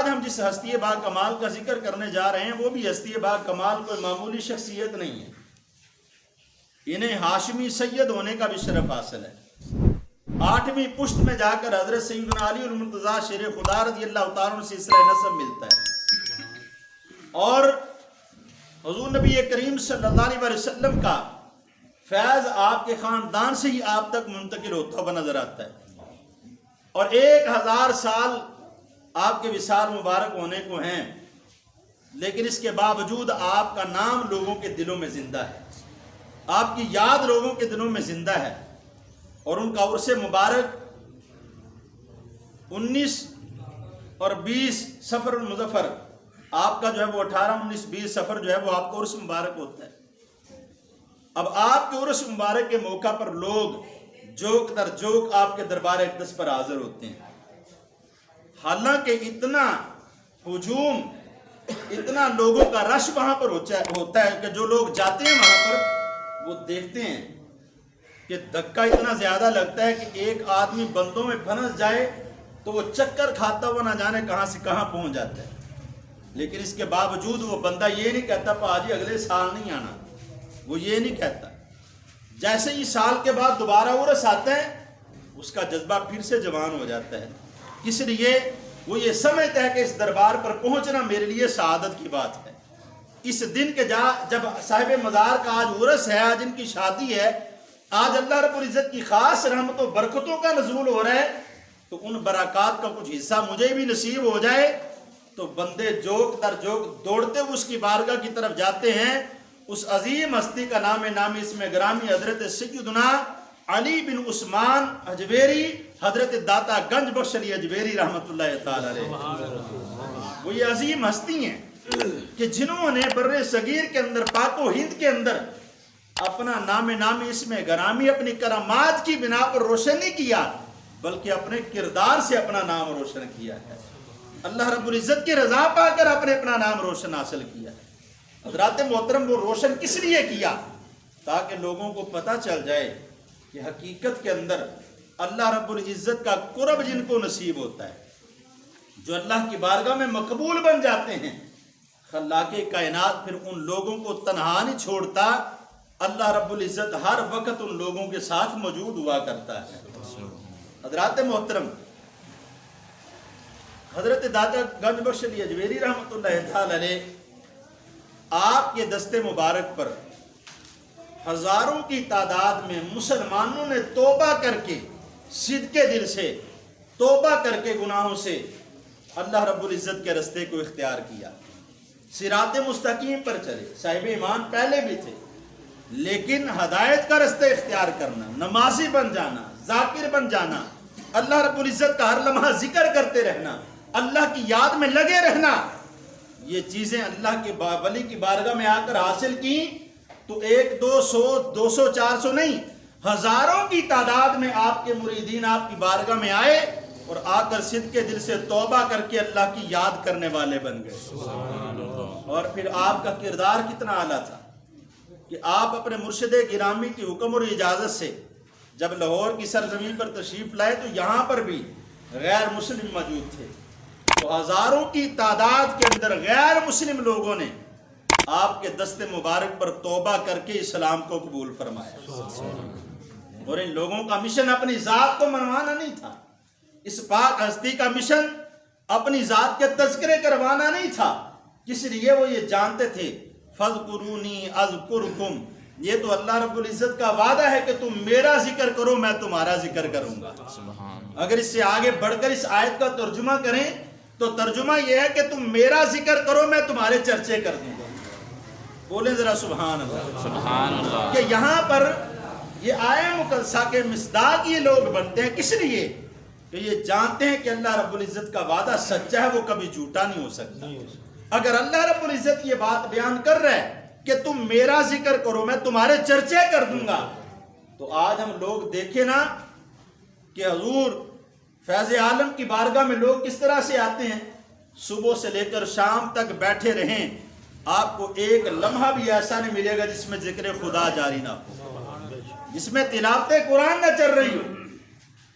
آج ہم جس ہستی با کمال کا ذکر کرنے جا رہے ہیں وہ بھی ہستی با کمال کوئی معمولی شخصیت نہیں ہے. انہیں ہاشمی سید ہونے کا بھی شرف حاصل ہے. 8ویں پشت میں جا کر حضرت سیدنا علی المرتضیٰ شیر خدا رضی اللہ تعالیٰ عنہ سے سلسلہ نسب ملتا ہے. اور حضور نبی کریم صلی اللہ علیہ وسلم کا فیض آپ کے خاندان سے ہی آپ تک منتقل ہوتا ہوا نظر آتا ہے. اور 1000 سال آپ کے وصال مبارک ہونے کو ہیں، لیکن اس کے باوجود آپ کا نام لوگوں کے دلوں میں زندہ ہے، آپ کی یاد لوگوں کے دلوں میں زندہ ہے. اور ان کا عرس مبارک 19 اور 20 صفر المظفر، آپ کا جو ہے وہ 18 19 20 صفر جو ہے وہ آپ کا عرس مبارک ہوتا ہے. اب آپ کے عرس مبارک کے موقع پر لوگ جوک در جوک آپ کے دربار اقدس پر حاضر ہوتے ہیں. حالانکہ اتنا ہجوم، اتنا لوگوں کا رش وہاں پر ہوتا ہے کہ جو لوگ جاتے ہیں وہاں پر وہ دیکھتے ہیں کہ دھکا اتنا زیادہ لگتا ہے کہ ایک آدمی بندوں میں پھنس جائے تو وہ چکر کھاتا ہوا نہ جانے کہاں سے کہاں پہنچ جاتا ہے. لیکن اس کے باوجود وہ بندہ یہ نہیں کہتا پاجی اگلے سال نہیں آنا، وہ یہ نہیں کہتا. جیسے ہی سال کے بعد دوبارہ عرس آتا ہے اس کا جذبہ پھر سے جوان ہو جاتا ہے. اس لیے وہ یہ سمجھتا ہے کہ اس دربار پر پہنچنا میرے لیے سعادت کی بات ہے. اس دن کے جب صاحب مزار کا آج عرس ہے، آج ان کی شادی ہے، آج اللہ رب العزت کی خاص رحمت و برکتوں کا نزول ہو رہا ہے، تو ان برکات کا کچھ حصہ مجھے بھی نصیب ہو جائے تو بندے جوک در جوک دوڑتے ہوئے اس کی بارگاہ کی طرف جاتے ہیں. اس عظیم ہستی کا نامی اس میں گرامی حضرت سیدنا علی بن عثمان اجویری، حضرت داتا گنج بخش علی اجویری رحمت اللہ تعالی علیہ. وہ یہ عظیم ہستی ہیں کہ جنہوں نے بر صغیر کے اندر، پاک و ہند کے اندر اپنا نامی اس میں گرامی اپنی کرامات کی بنا پر روشن نہیں کیا، بلکہ اپنے کردار سے اپنا نام روشن کیا ہے. اللہ رب العزت کی رضا پا کر اپنا نام روشن حاصل کیا ہے. حضرات محترم، وہ روشن کس لیے کیا؟ تاکہ لوگوں کو پتہ چل جائے کہ حقیقت کے اندر اللہ رب العزت کا قرب جن کو نصیب ہوتا ہے، جو اللہ کی بارگاہ میں مقبول بن جاتے ہیں، خلاق کائنات پھر ان لوگوں کو تنہا نہیں چھوڑتا. اللہ رب العزت ہر وقت ان لوگوں کے ساتھ موجود ہوا کرتا ہے. حضرات محترم، حضرت داتا گنج بخش علی اجویری رحمت اللہ تعالی علیہ، آپ کے دست مبارک پر ہزاروں کی تعداد میں مسلمانوں نے توبہ کر کے، صدقے دل سے توبہ کر کے گناہوں سے اللہ رب العزت کے رستے کو اختیار کیا، صراط مستقیم پر چلے. صاحب ایمان پہلے بھی تھے، لیکن ہدایت کا رستہ اختیار کرنا، نمازی بن جانا، ذاکر بن جانا، اللہ رب العزت کا ہر لمحہ ذکر کرتے رہنا، اللہ کی یاد میں لگے رہنا، یہ چیزیں اللہ کے ولی کی بارگاہ میں آ کر حاصل کی تو 1 200 200 400 نہیں، ہزاروں کی تعداد میں آپ کے مریدین آپ کی بارگاہ میں آئے اور آ کر صدقے دل سے توبہ کر کے اللہ کی یاد کرنے والے بن گئے. اور پھر آپ کا کردار کتنا اعلیٰ تھا کہ آپ اپنے مرشد گرامی کی حکم اور اجازت سے جب لاہور کی سرزمین پر تشریف لائے تو یہاں پر بھی غیر مسلم موجود تھے، تو ہزاروں کی تعداد کے اندر غیر مسلم لوگوں نے آپ کے دست مبارک پر توبہ کر کے اسلام کو قبول فرمایا. اور ان لوگوں کا مشن اپنی ذات کو منوانا نہیں تھا، اس پاک ہستی کا مشن اپنی ذات کے تذکرے کروانا نہیں تھا. اس لیے وہ یہ جانتے تھے فَاذْكُرُونِي أَذْكُرْكُمْ، یہ تو اللہ رب العزت کا وعدہ ہے کہ تم میرا ذکر کرو میں تمہارا ذکر کروں گا. اگر اس سے آگے بڑھ کر اس آیت کا ترجمہ کریں تو ترجمہ یہ ہے کہ تم میرا ذکر کرو میں تمہارے چرچے کر دوں گا. بولیں ذرا سبحان اللہ. سبحان اللہ. کہ یہاں پر یہ آیہ مقدسہ کے مصداق یہ لوگ بنتے ہیں، کس لیے؟ کہ یہ جانتے ہیں کہ اللہ رب العزت کا وعدہ سچا ہے، وہ کبھی جھوٹا نہیں ہو سکتا. اگر اللہ رب العزت یہ بات بیان کر رہا ہے کہ تم میرا ذکر کرو میں تمہارے چرچے کر دوں گا، تو آج ہم لوگ دیکھیں نا کہ حضور فیض عالم کی بارگاہ میں لوگ کس طرح سے آتے ہیں، صبح سے لے کر شام تک بیٹھے رہیں، آپ کو ایک لمحہ بھی ایسا نہیں ملے گا جس میں ذکر خدا جاری نہ ہو، جس میں تلاوت قرآن نہ چل رہی ہو.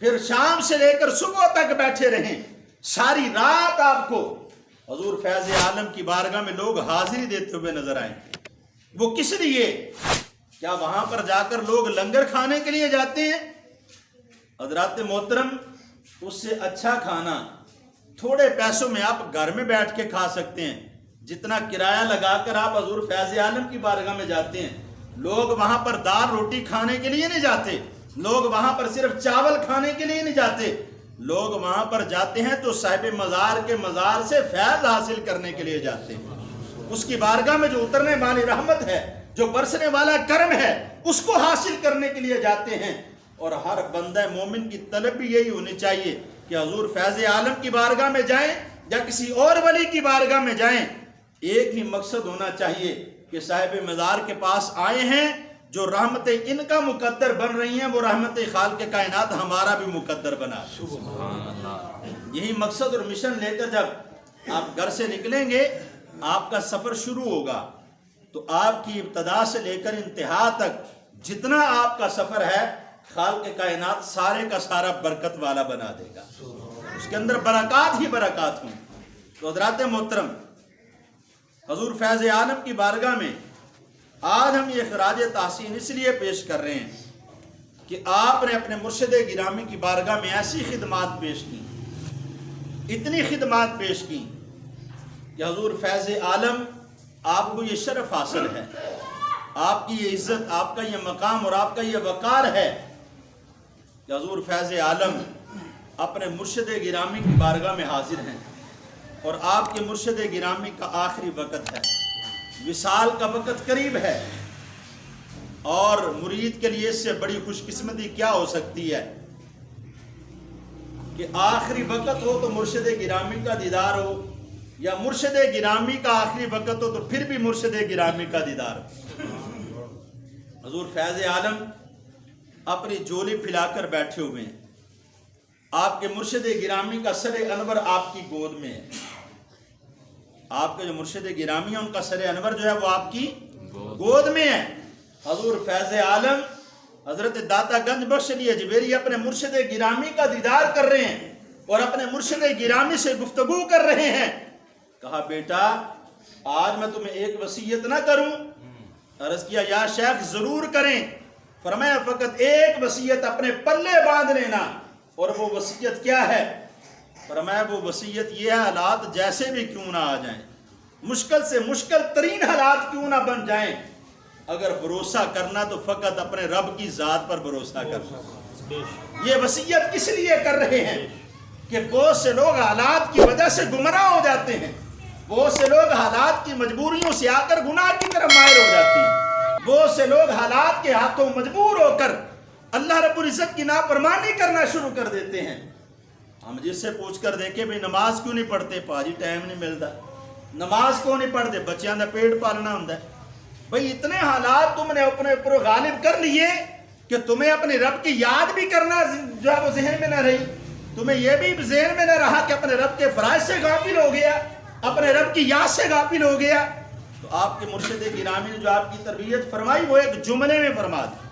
پھر شام سے لے کر صبح تک بیٹھے رہیں، ساری رات آپ کو حضور فیض عالم کی بارگاہ میں لوگ حاضری دیتے ہوئے نظر آئیں گے۔ وہ کس لیے؟ کیا وہاں پر جا کر لوگ لنگر کھانے کے لیے جاتے ہیں؟ حضرات محترم، اس سے اچھا کھانا تھوڑے پیسوں میں آپ گھر میں بیٹھ کے کھا سکتے ہیں، جتنا کرایہ لگا کر آپ حضور فیض عالم کی بارگاہ میں جاتے ہیں۔ لوگ وہاں پر دال روٹی کھانے کے لیے نہیں جاتے، لوگ وہاں پر صرف چاول کھانے کے لیے نہیں جاتے، لوگ وہاں پر جاتے ہیں تو صاحب مزار کے مزار سے فیض حاصل کرنے کے لیے جاتے ہیں۔ اس کی بارگاہ میں جو اترنے والی رحمت ہے، جو برسنے والا کرم ہے، اس کو حاصل کرنے کے لیے جاتے ہیں۔ اور ہر بندہ مومن کی طلب بھی یہی ہونی چاہیے کہ حضور فیض عالم کی بارگاہ میں جائیں یا کسی اور ولی کی بارگاہ میں جائیں، ایک ہی مقصد ہونا چاہیے کہ صاحب مزار کے پاس آئے ہیں، جو رحمتیں ان کا مقدر بن رہی ہیں، وہ رحمت خالق کائنات ہمارا بھی مقدر بنا۔ یہی مقصد اور مشن لے کر جب آپ گھر سے نکلیں گے، آپ کا سفر شروع ہوگا، تو آپ کی ابتدا سے لے کر انتہا تک جتنا آپ کا سفر ہے، خالق کائنات سارے کا سارا برکت والا بنا دے گا، اس کے اندر برکات ہی برکات ہوں۔ تو حضرات محترم، حضور فیض عالم کی بارگاہ میں آج ہم یہ خراج تحسین اس لیے پیش کر رہے ہیں کہ آپ نے اپنے مرشد گرامی کی بارگاہ میں ایسی خدمات پیش کی، اتنی خدمات پیش کی کہ حضور فیض عالم آپ کو یہ شرف حاصل ہے، آپ کی یہ عزت، آپ کا یہ مقام اور آپ کا یہ وقار ہے کہ حضور فیض عالم اپنے مرشد گرامی کی بارگاہ میں حاضر ہیں، اور آپ کے مرشد گرامی کا آخری وقت ہے، وصال کا وقت قریب ہے، اور مرید کے لیے اس سے بڑی خوش قسمتی کیا ہو سکتی ہے کہ آخری وقت ہو تو مرشد گرامی کا دیدار ہو، یا مرشد گرامی کا آخری وقت ہو تو پھر بھی مرشد گرامی کا دیدار ہو۔ حضور فیض عالم اپنی جولی پھیلا کر بیٹھے ہوئے ہیں، آپ کے مرشد گرامی کا سر انور آپ کی گود میں ہے، آپ کے جو مرشد گرامی ہیں ان کا سر انور جو ہے وہ آپ کی گود میں ہے۔ حضور فیض عالم حضرت داتا گنج بخش علی اجمیری اپنے مرشد گرامی کا دیدار کر رہے ہیں اور اپنے مرشد گرامی سے گفتگو کر رہے ہیں۔ کہا بیٹا آج میں تمہیں ایک وصیت نہ کروں؟ عرض کیا یا شیخ ضرور کریں۔ فرمایا فقط ایک وصیت اپنے پلے باندھ لینا، اور وہ وصیت کیا ہے؟ فرمایا وہ وصیت یہ ہے، حالات جیسے بھی کیوں نہ آ جائیں، مشکل سے مشکل ترین حالات کیوں نہ بن جائیں، اگر بھروسہ کرنا تو فقط اپنے رب کی ذات پر بھروسہ کرنا۔ یہ وصیت کس لیے کر رہے ہیں کہ بہت سے لوگ حالات کی وجہ سے گمراہ ہو جاتے ہیں، بہت سے لوگ حالات کی مجبوریوں سے آ کر گناہ کی طرف مائل ہو جاتے ہیں، بہت سے لوگ حالات کے ہاتھوں مجبور ہو کر اللہ رب العزت کی نافرمانی کرنا شروع کر دیتے ہیں۔ ہم جس سے پوچھ کر دیکھیں بھئی نماز کیوں نہیں پڑھتے؟ پاجی ٹائم نہیں ملتا۔ نماز کیوں نہیں پڑھتے؟ بچیاں دا پیٹ پالنا ہوں ہے۔ بھئی اتنے حالات تم نے اپنے اوپر غالب کر لیے کہ تمہیں اپنے رب کی یاد بھی کرنا جو ہے وہ ذہن میں نہ رہی، تمہیں یہ بھی ذہن میں نہ رہا کہ اپنے رب کے فرائض سے غافل ہو گیا، اپنے رب کی یاد سے غافل ہو گیا۔ تو آپ کے مرشد گرامی نے جو آپ کی تربیت فرمائی وہ ایک جملے میں فرما دی۔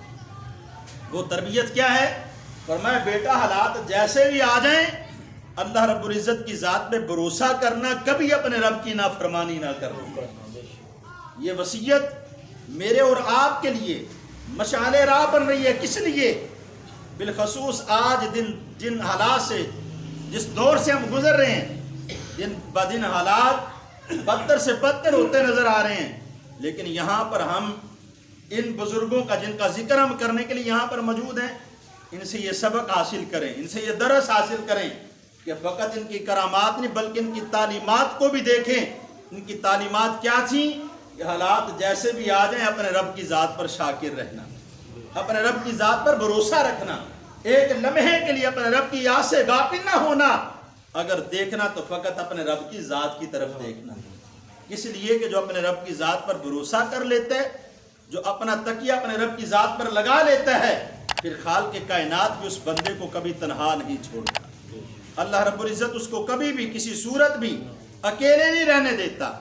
وہ تربیت کیا ہے؟ فرمایا بیٹا حالات جیسے بھی آ جائیں، اللہ رب العزت کی ذات پہ بھروسہ کرنا، کبھی اپنے رب کی نافرمانی نہ کرنا۔ یہ وصیت میرے اور آپ کے لیے مشعل راہ بن رہی ہے۔ کس لیے؟ بالخصوص آج جن حالات سے، جس دور سے ہم گزر رہے ہیں، دن بدن حالات بدتر سے بدتر ہوتے نظر آ رہے ہیں، لیکن یہاں پر ہم ان بزرگوں کا جن کا ذکر ہم کرنے کے لیے یہاں پر موجود ہیں، ان سے یہ سبق حاصل کریں، ان سے یہ درس حاصل کریں کہ فقط ان کی کرامات نہیں بلکہ ان کی تعلیمات کو بھی دیکھیں۔ ان کی تعلیمات کیا تھیں؟ کہ حالات جیسے بھی آ جائیں اپنے رب کی ذات پر شاکر رہنا، اپنے رب کی ذات پر بھروسہ رکھنا، ایک لمحے کے لیے اپنے رب کی یاد سے غافل نہ ہونا، اگر دیکھنا تو فقط اپنے رب کی ذات کی طرف دیکھنا۔ اس لیے کہ جو اپنے رب کی ذات پر بھروسہ کر لیتا ہے، جو اپنا تکیہ اپنے رب کی ذات پر لگا لیتا ہے، پھر خالق کائنات بھی اس بندے کو کبھی تنہا نہیں چھوڑتا۔ اللہ رب العزت اس کو کبھی بھی کسی صورت بھی اکیلے نہیں رہنے دیتا۔